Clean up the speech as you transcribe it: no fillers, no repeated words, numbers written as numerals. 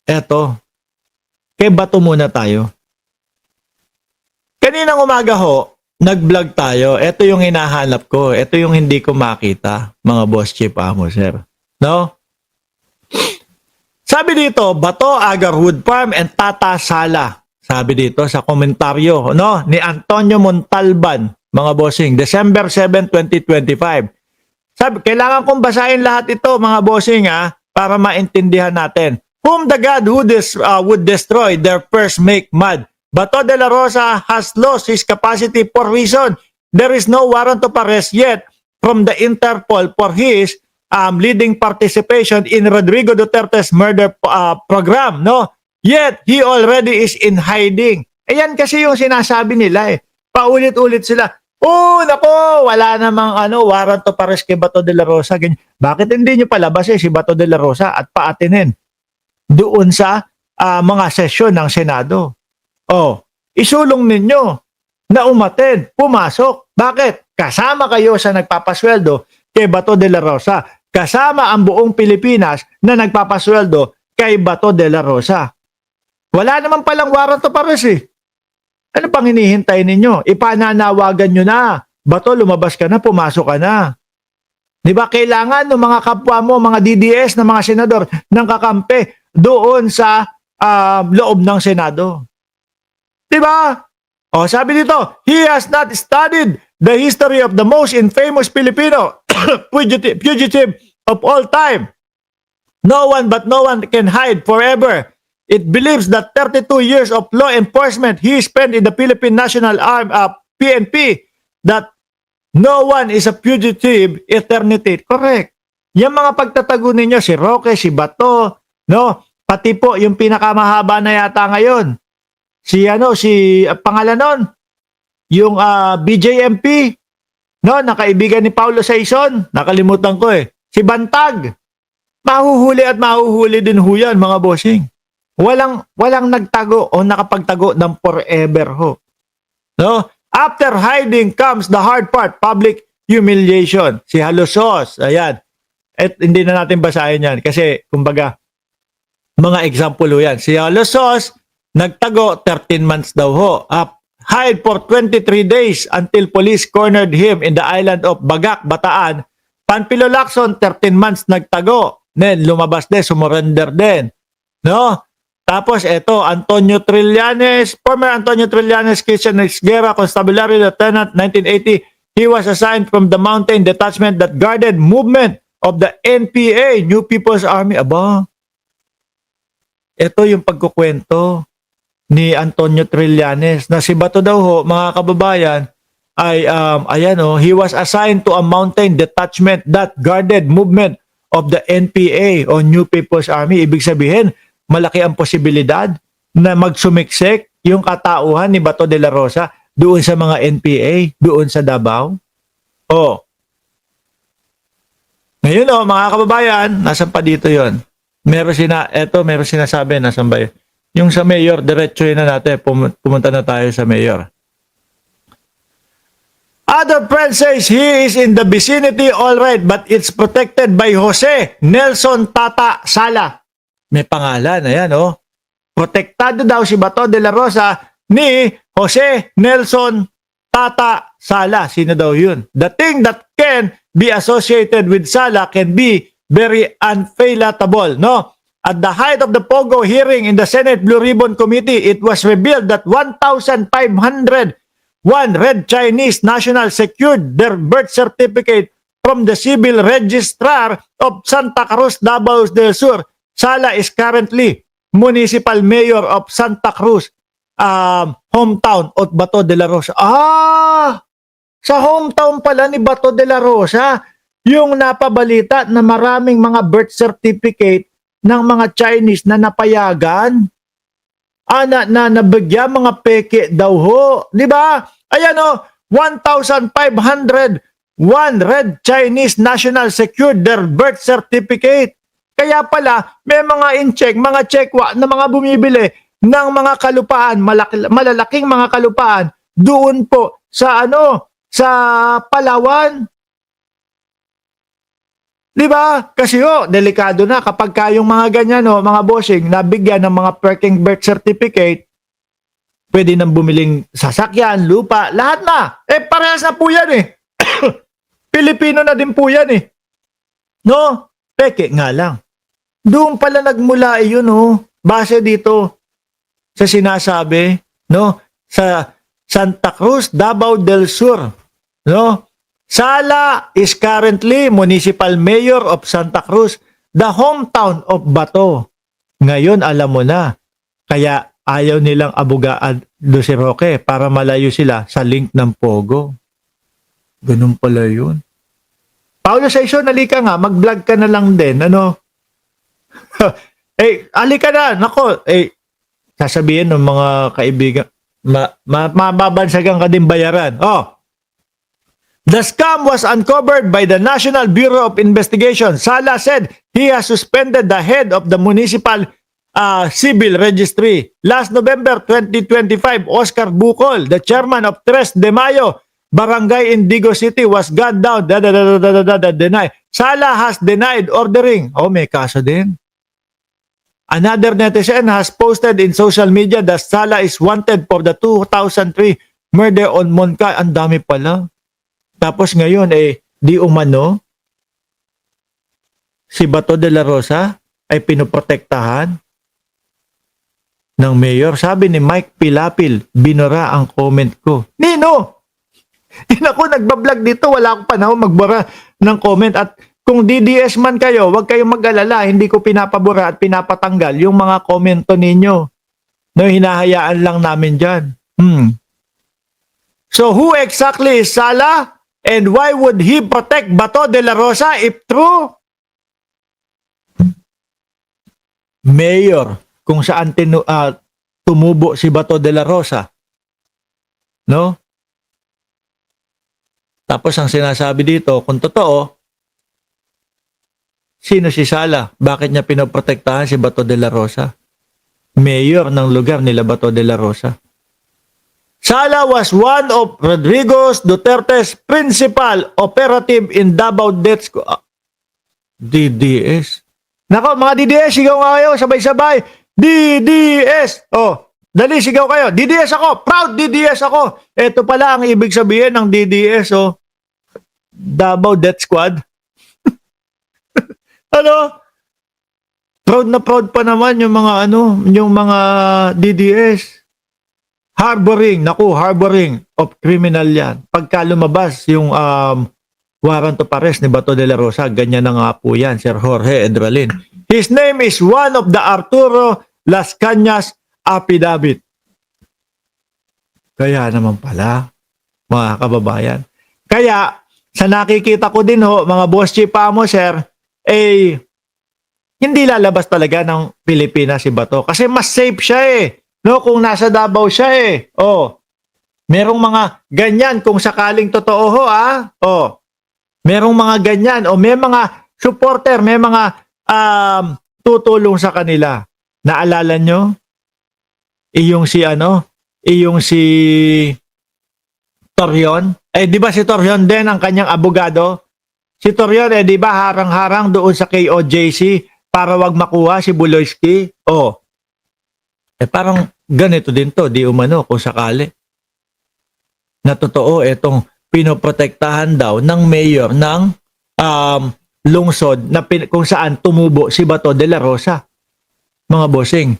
Eto, kay Bato muna tayo. Kaninang umaga ho, nag-vlog tayo. Ito yung hinahanap ko. Ito yung hindi ko makita, mga boss chief amo, sir. No? Sabi dito, Bato, Agar Wood Farm and Tata Sala. Sabi dito sa komentaryo, no, ni Antonio Montalban, mga bossing, December 7, 2025. Sabi, kailangan kong basahin lahat ito, mga bossing, para maintindihan natin. Whom the God would destroy, their first make mad. Bato de la Rosa has lost his capacity for reason. There is no warrant of arrest yet from the Interpol for his leading participation in Rodrigo Duterte's murder program, no? Yet, he already is in hiding. Ayan kasi yung sinasabi nila eh. Paulit-ulit sila. Oh, nako, wala namang warrant of arrest kay Bato de la Rosa. Ganyan. Bakit hindi nyo palabas si Bato de la Rosa at paatinin doon sa mga sesyon ng Senado? Oh, isulong ninyo na umattend, pumasok. Bakit? Kasama kayo sa nagpapasweldo kay Bato de la Rosa. Kasama ang buong Pilipinas na nagpapasweldo kay Bato de la Rosa. Wala naman palang warrant of arrest eh. Ano pang hinihintay ninyo? Ipananawagan nyo na. Bato, lumabas ka na, pumasok ka na. Di ba kailangan ng mga kapwa mo, mga DDS, ng mga senador, ng kakampi doon sa loob ng Senado? Di ba? O, sabi dito, he has not studied the history of the most infamous Filipino fugitive of all time. No one can hide forever. It believes that 32 years of law enforcement he spent in the Philippine National Army, PNP, that no one is a fugitive eternity. Correct. Yung mga pagtatago ninyo, si Roque, si Bato, no? Pati po yung pinakamahaba na yata ngayon. Si pangalan nun, yung BJMP, no, nakaibigan ni Paulo Saison, nakalimutan ko eh. Si Bantag. Mahuhuli at mahuhuli din ho yan, mga bossing. Walang nagtago o nakapagtago ng forever ho. No? After hiding comes the hard part, public humiliation. Si Halusos, ayan. At hindi na natin basahin yan kasi kumbaga mga example ho yan. Si Halusos, nagtago 13 months daw ho. Hide for 23 days until police cornered him in the island of Bagak, Bataan. Panfilo Lacson, 13 months nagtago. Then lumabas din, sumurrender din. No? Tapos ito, Antonio Trillanes, former Antonio Trillanes, Christian Esguerra, Constabulary Lieutenant, 1980. He was assigned from the mountain detachment that guarded movement of the NPA, New People's Army. Aba, ito yung pagkukwento ni Antonio Trillanes na si Bato daw ho, mga kababayan, ay he was assigned to a mountain detachment that guarded movement of the NPA o New People's Army. Ibig sabihin, malaki ang posibilidad na magsumiksik yung katauhan ni Bato de la Rosa doon sa mga NPA, doon sa Davao. Oh. Ngayon mga kababayan, nasan pa dito yon? Meron sinasabi, nasan ba yun? Yung sa mayor, diretsuhin na natin, pumunta na tayo sa mayor. Other friend says he is in the vicinity all right, but it's protected by Jose Nelson Tata Sala. May pangalan, ayan Protektado daw si Bato de la Rosa ni Jose Nelson Tata Sala. Sino daw yun? The thing that can be associated with Sala can be very unpalatable, no? At the height of the Pogo hearing in the Senate Blue Ribbon Committee, it was revealed that 1,501 Red Chinese nationals secured their birth certificate from the civil registrar of Santa Cruz, Davao del Sur. Sala is currently municipal mayor of Santa Cruz, hometown of Bato de la Rosa. Sa hometown pala ni Bato de la Rosa, yung napabalita na maraming mga birth certificate ng mga Chinese na napayagan, na nabigyan mga peke daw ho. Di ba? Ayan 1,501 Red Chinese national secured their birth certificate. Kaya pala, may mga in-check, mga checkwa na mga bumibili ng mga kalupaan, malalaking mga kalupaan, doon po sa sa Palawan. Di ba? Kasi delikado na kapag kayong mga ganyan, mga bossing, nabigyan ng mga perking birth certificate, pwede nang bumiling sasakyan, lupa, lahat na. Parehas na po yan eh. Pilipino na din po yan eh. No? Peke nga lang. Doon pala nagmula yun, base dito sa sinasabi, no? Sa Santa Cruz, Davao del Sur, no? Sala is currently municipal mayor of Santa Cruz, the hometown of Bato. Ngayon alam mo na. Kaya ayaw nilang abugaan do si Roque para malayo sila sa link ng Pogo. Ganun pala yun. Paulo Saison, halika nga, mag-vlog ka na lang din, ano? Halika na, nako, sasabihin ng mga kaibigan, mababansagan ka din bayaran. The scam was uncovered by the National Bureau of Investigation. Sala said he has suspended the head of the municipal civil registry. Last November 2025, Oscar Bucol, the chairman of Tres de Mayo, Barangay Indigo City, was gunned down. Deny. Sala has denied ordering. May kaso din. Another netizen has posted in social media that Sala is wanted for the 2003 murder on Monca. Ang dami pala. Tapos ngayon, di umano, si Bato de la Rosa ay pinoprotektahan ng mayor. Sabi ni Mike Pilapil, binura ang comment ko. Nino! Ako nagbablog dito, wala akong panahon magbura ng comment. At kung DDS man kayo, huwag kayong mag-alala. Hindi ko pinapabura at pinapatanggal yung mga komento ninyo. No, hinahayaan lang namin dyan. So who exactly is Sala? And why would he protect Bato de la Rosa if true? Mayor, kung saan tumubo si Bato de la Rosa. No? Tapos ang sinasabi dito, kung totoo, sino si Sala? Bakit niya pinoprotektahan si Bato de la Rosa? Mayor ng lugar nila Bato de la Rosa. Sala was one of Rodrigo Duterte's principal operative in Davao Death Squad. DDS. Nako, mga DDS, sigaw nga kayo, sabay-sabay. DDS! Dali, sigaw kayo. DDS ako! Proud DDS ako! Ito pala ang ibig sabihin ng DDS, Davao Death Squad. Ano? Proud na proud pa naman yung mga DDS. Harboring of criminal yan. Pagka lumabas yung warrant of arrest ni Bato de la Rosa, ganyan na nga po yan, Sir Jorge Edralin. His name is one of the Arturo Las Cañas affidavit. Kaya naman pala, mga kababayan. Kaya, sa nakikita ko din mga boss chief mo, sir, hindi lalabas talaga ng Pilipinas si Bato. Kasi mas safe siya No, kung nasa Davao siya merong mga ganyan kung sakaling totoo merong mga ganyan may mga supporter, may mga tutulong sa kanila. Naalala nyo? Iyong si Torion. Di ba si Torion din ang kanyang abogado? Si Torion di ba harang-harang doon sa KOJC para wag makuha si Buloyski? Parang ganito din to, di umano kung sakali. Na totoo, itong pinoprotektahan daw ng mayor ng lungsod na kung saan tumubo si Bato de la Rosa. Mga bossing,